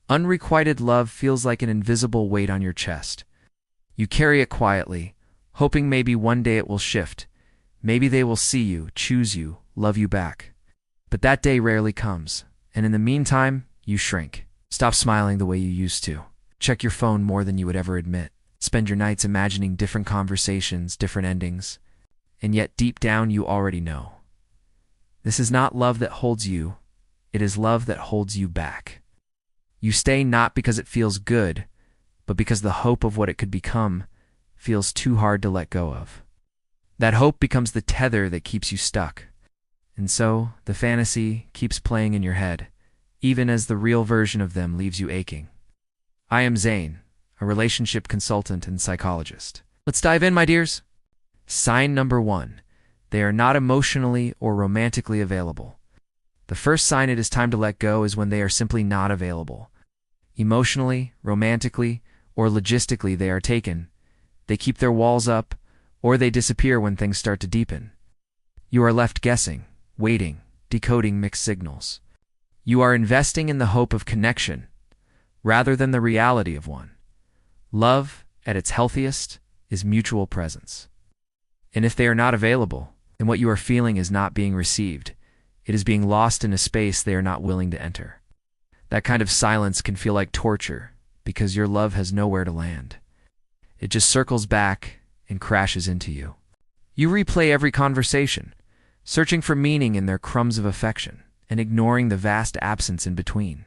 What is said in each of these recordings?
Unrequited love feels like an invisible weight on your chest. You carry it quietly, hoping maybe one day it will shift. Maybe they will see you, choose you, love you back. But that day rarely comes, and in the meantime, you shrink. Stop smiling the way you used to. Check your phone more than you would ever admit. Spend your nights imagining different conversations, different endings. And yet deep down you already know. This is not love that holds you, it is love that holds you back. You stay not because it feels good, but because the hope of what it could become feels too hard to let go of. That hope becomes the tether that keeps you stuck. And so, the fantasy keeps playing in your head, even as the real version of them leaves you aching. I am Zane, a relationship consultant and psychologist. Let's dive in, my dears. Sign number 1. They are not emotionally or romantically available. The first sign it is time to let go is when they are simply not available. Emotionally, romantically, or logistically they are taken. They keep their walls up, or they disappear when things start to deepen. You are left guessing, waiting, decoding mixed signals. You are investing in the hope of connection, rather than the reality of one. Love, at its healthiest, is mutual presence. And if they are not available, then what you are feeling is not being received. It is being lost in a space they are not willing to enter. That kind of silence can feel like torture, because your love has nowhere to land. It just circles back and crashes into you. You replay every conversation, searching for meaning in their crumbs of affection, and ignoring the vast absence in between.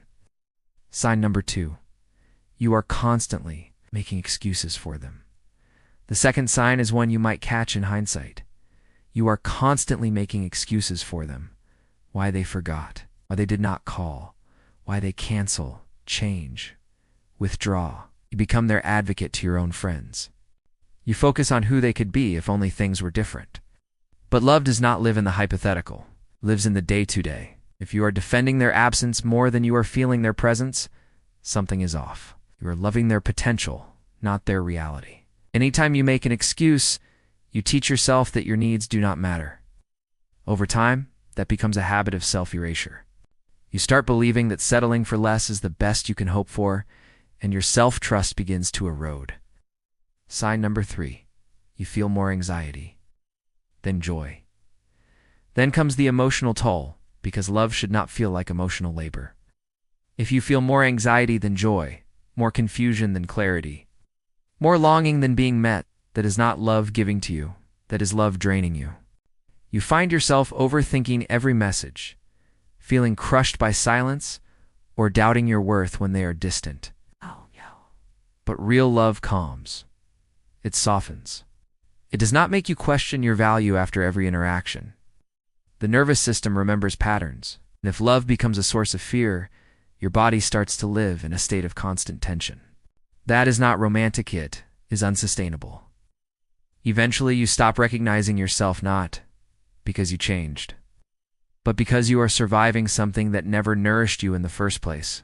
Sign number 2. You are constantly making excuses for them. The second sign is one you might catch in hindsight. You are constantly making excuses for them. Why they forgot, why they did not call, why they cancel, change, withdraw. You become their advocate to your own friends. You focus on who they could be if only things were different. But love does not live in the hypothetical, it lives in the day-to-day. If you are defending their absence more than you are feeling their presence, something is off. You are loving their potential, not their reality. Anytime you make an excuse, you teach yourself that your needs do not matter. Over time, that becomes a habit of self-erasure. You start believing that settling for less is the best you can hope for, and your self-trust begins to erode. Sign number 3. You feel more anxiety, then joy. Then comes the emotional toll, because love should not feel like emotional labor. If you feel more anxiety than joy, more confusion than clarity, more longing than being met, that is not love giving to you, that is love draining you. You find yourself overthinking every message, feeling crushed by silence, or doubting your worth when they are distant. But real love calms. It softens. It does not make you question your value after every interaction. The nervous system remembers patterns, and if love becomes a source of fear, your body starts to live in a state of constant tension. That is not romantic, it is unsustainable. Eventually, you stop recognizing yourself not because you changed, but because you are surviving something that never nourished you in the first place.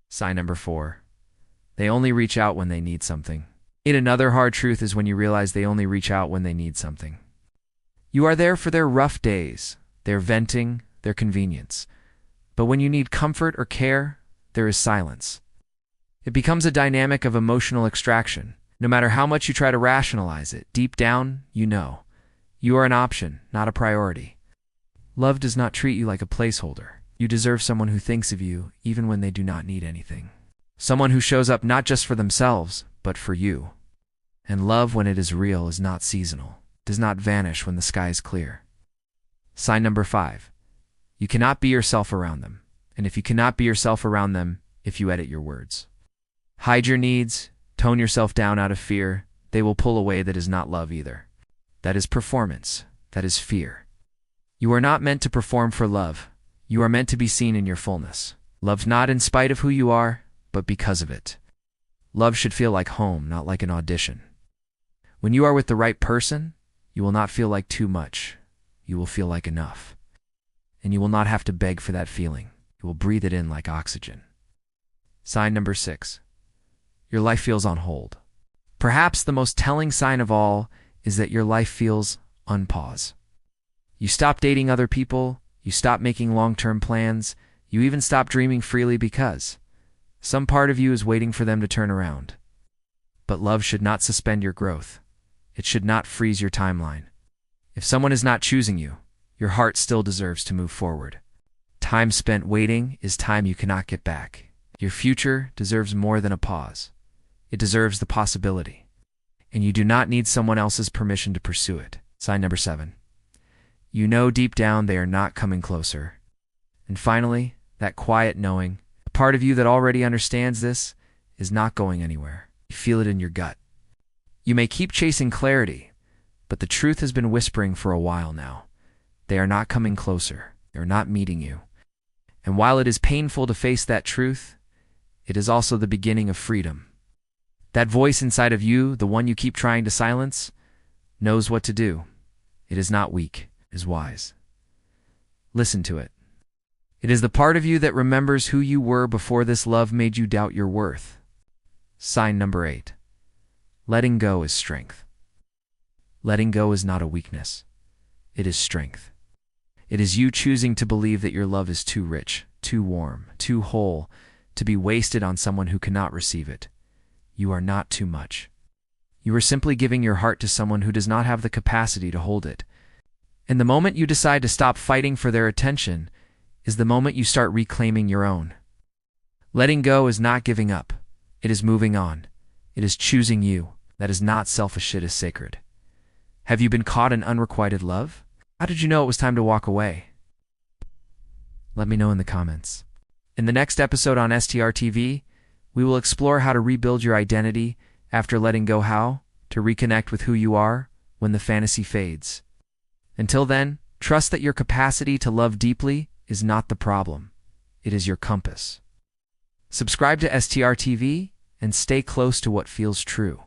Sign number 4. They only reach out when they need something. Another hard truth is when you realize they only reach out when they need something. You are there for their rough days, their venting, their convenience. But when you need comfort or care, there is silence. It becomes a dynamic of emotional extraction. No matter how much you try to rationalize it, deep down, you know. You are an option, not a priority. Love does not treat you like a placeholder. You deserve someone who thinks of you even when they do not need anything. Someone who shows up not just for themselves, but for you. And love, when it is real, is not seasonal, does not vanish when the sky is clear. Sign number 5. You cannot be yourself around them. And if you cannot be yourself around them, if you edit your words, hide your needs, tone yourself down out of fear, they will pull away. That is not love either. That is performance. That is fear. You are not meant to perform for love. You are meant to be seen in your fullness. Love not in spite of who you are, but because of it. Love should feel like home, not like an audition. When you are with the right person, you will not feel like too much. You will feel like enough. And you will not have to beg for that feeling. You will breathe it in like oxygen. Sign number 6. Your life feels on hold. Perhaps the most telling sign of all is that your life feels on pause. You stop dating other people, you stop making long-term plans, you even stop dreaming freely because Some part of you is waiting for them to turn around. But love should not suspend your growth. It should not freeze your timeline. If someone is not choosing you, your heart still deserves to move forward. Time spent waiting is time you cannot get back. Your future deserves more than a pause. It deserves the possibility. And you do not need someone else's permission to pursue it. Sign number 7. You know deep down they are not coming closer. And finally, that quiet knowing, a part of you that already understands this, is not going anywhere. You feel it in your gut. You may keep chasing clarity, but the truth has been whispering for a while now. They are not coming closer. They are not meeting you. And while it is painful to face that truth, it is also the beginning of freedom. That voice inside of you, the one you keep trying to silence, knows what to do. It is not weak, it is wise. Listen to it. It is the part of you that remembers who you were before this love made you doubt your worth. Sign number 8. Letting go is strength. Letting go is not a weakness. It is strength. It is you choosing to believe that your love is too rich, too warm, too whole, to be wasted on someone who cannot receive it. You are not too much. You are simply giving your heart to someone who does not have the capacity to hold it. And the moment you decide to stop fighting for their attention is the moment you start reclaiming your own. Letting go is not giving up. It is moving on. It is choosing you. That is not selfish, it is sacred. Have you been caught in unrequited love? How did you know it was time to walk away? Let me know in the comments. In the next episode on STR TV, we will explore how to rebuild your identity after letting go, how to reconnect with who you are when the fantasy fades. Until then, trust that your capacity to love deeply is not the problem. It is your compass. Subscribe to STR TV and stay close to what feels true.